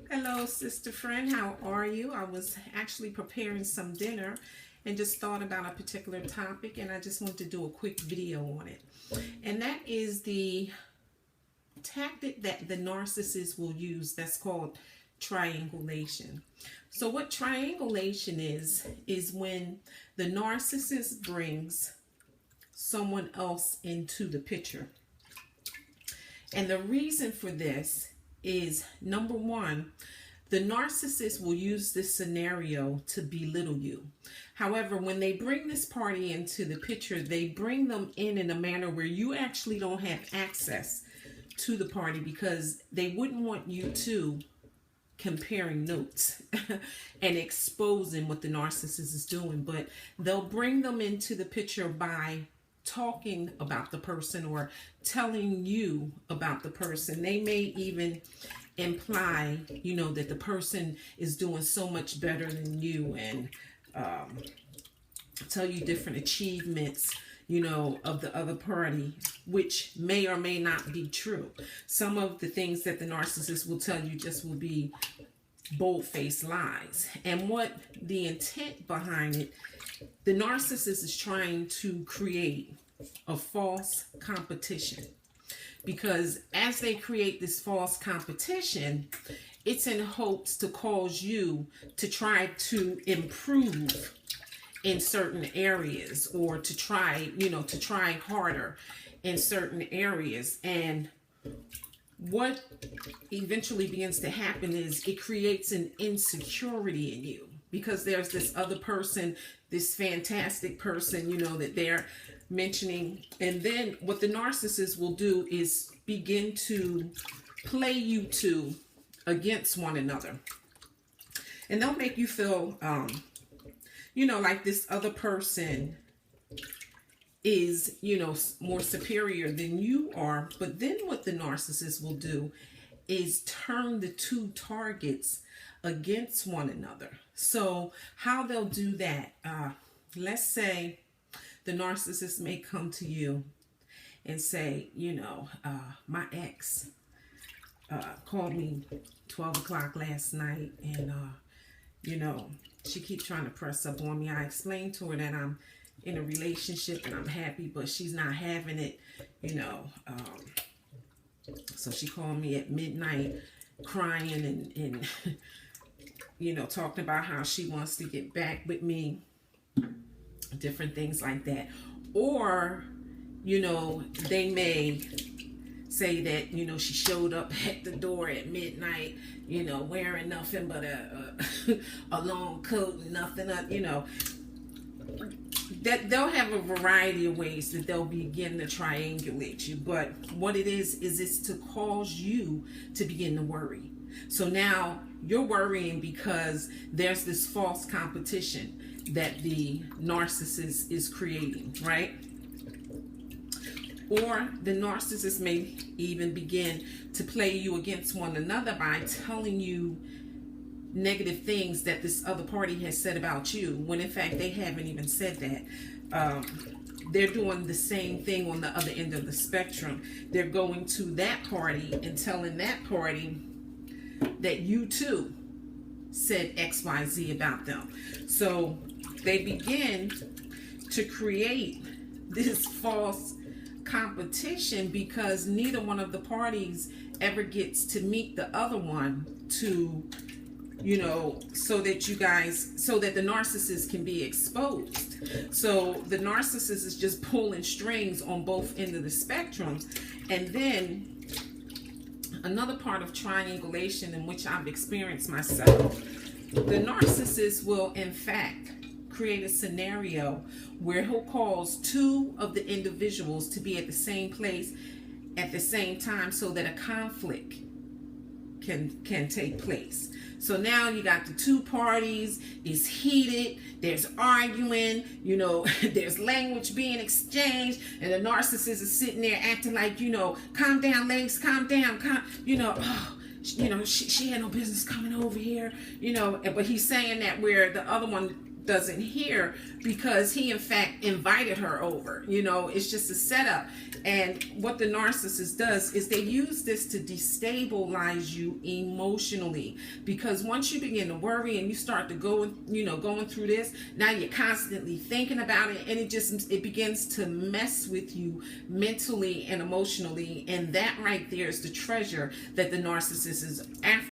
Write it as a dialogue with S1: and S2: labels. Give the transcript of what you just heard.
S1: Hello, sister friend. How are you? I was actually preparing some dinner and just thought about a particular topic, and I just want to do a quick video on it. And that is the tactic that the narcissist will use that's called triangulation. So, what triangulation is when the narcissist brings someone else into the picture. And the reason for this is, number one, the narcissist will use this scenario to belittle you. However, when they bring this party into the picture, they bring them in a manner where you actually don't have access to the party, because they wouldn't want you to comparing notes and exposing what the narcissist is doing. But they'll bring them into the picture by talking about the person or telling you about the person. They may even imply, that the person is doing so much better than you, and tell you different achievements, of the other party, which may or may not be true. Some of the things that the narcissist will tell you just will be bold-faced lies. And what the intent behind it, the narcissist is trying to create a false competition, because as they create this false competition, it's in hopes to cause you to try to improve in certain areas, or to try harder in certain areas. And what eventually begins to happen is it creates an insecurity in you, because there's this other person, this fantastic person, that they're mentioning. And then what the narcissist will do is begin to play you two against one another. And they'll make you feel, like this other person is, more superior than you are. But then what the narcissist will do is turn the two targets against one another. So how they'll do that, let's say the narcissist may come to you and say, my ex called me 12 o'clock last night, and she keeps trying to press up on me. I explained to her that I'm in a relationship and I'm happy, but she's not having it, so she called me at midnight crying and talking about how she wants to get back with me, different things like that. Or, they may say that, she showed up at the door at midnight, wearing nothing but a long coat and nothing, that they'll have a variety of ways that they'll begin to triangulate you. But what it is it's to cause you to begin to worry. So now you're worrying because there's this false competition that the narcissist is creating, right? Or the narcissist may even begin to play you against one another by telling you negative things that this other party has said about you, when in fact they haven't even said that. They're doing the same thing on the other end of the spectrum. They're going to that party and telling that party that you too said XYZ about them. So they begin to create this false competition, because neither one of the parties ever gets to meet the other one to, so that the narcissist can be exposed. So the narcissist is just pulling strings on both ends of the spectrum. And then another part of triangulation, in which I've experienced myself, the narcissist will in fact create a scenario where he'll cause two of the individuals to be at the same place at the same time, so that a conflict can take place. So now you got the two parties, it's heated, there's arguing, there's language being exchanged, and the narcissist is sitting there acting like, calm down, ladies, calm down, she had no business coming over here, but he's saying that where the other one doesn't hear, because he in fact invited her over. You know, it's just a setup. And what the narcissist does is they use this to destabilize you emotionally, because once you begin to worry and you start to go, you know, going through this, now you're constantly thinking about it, and it begins to mess with you mentally and emotionally. And that right there is the treasure that the narcissist is after.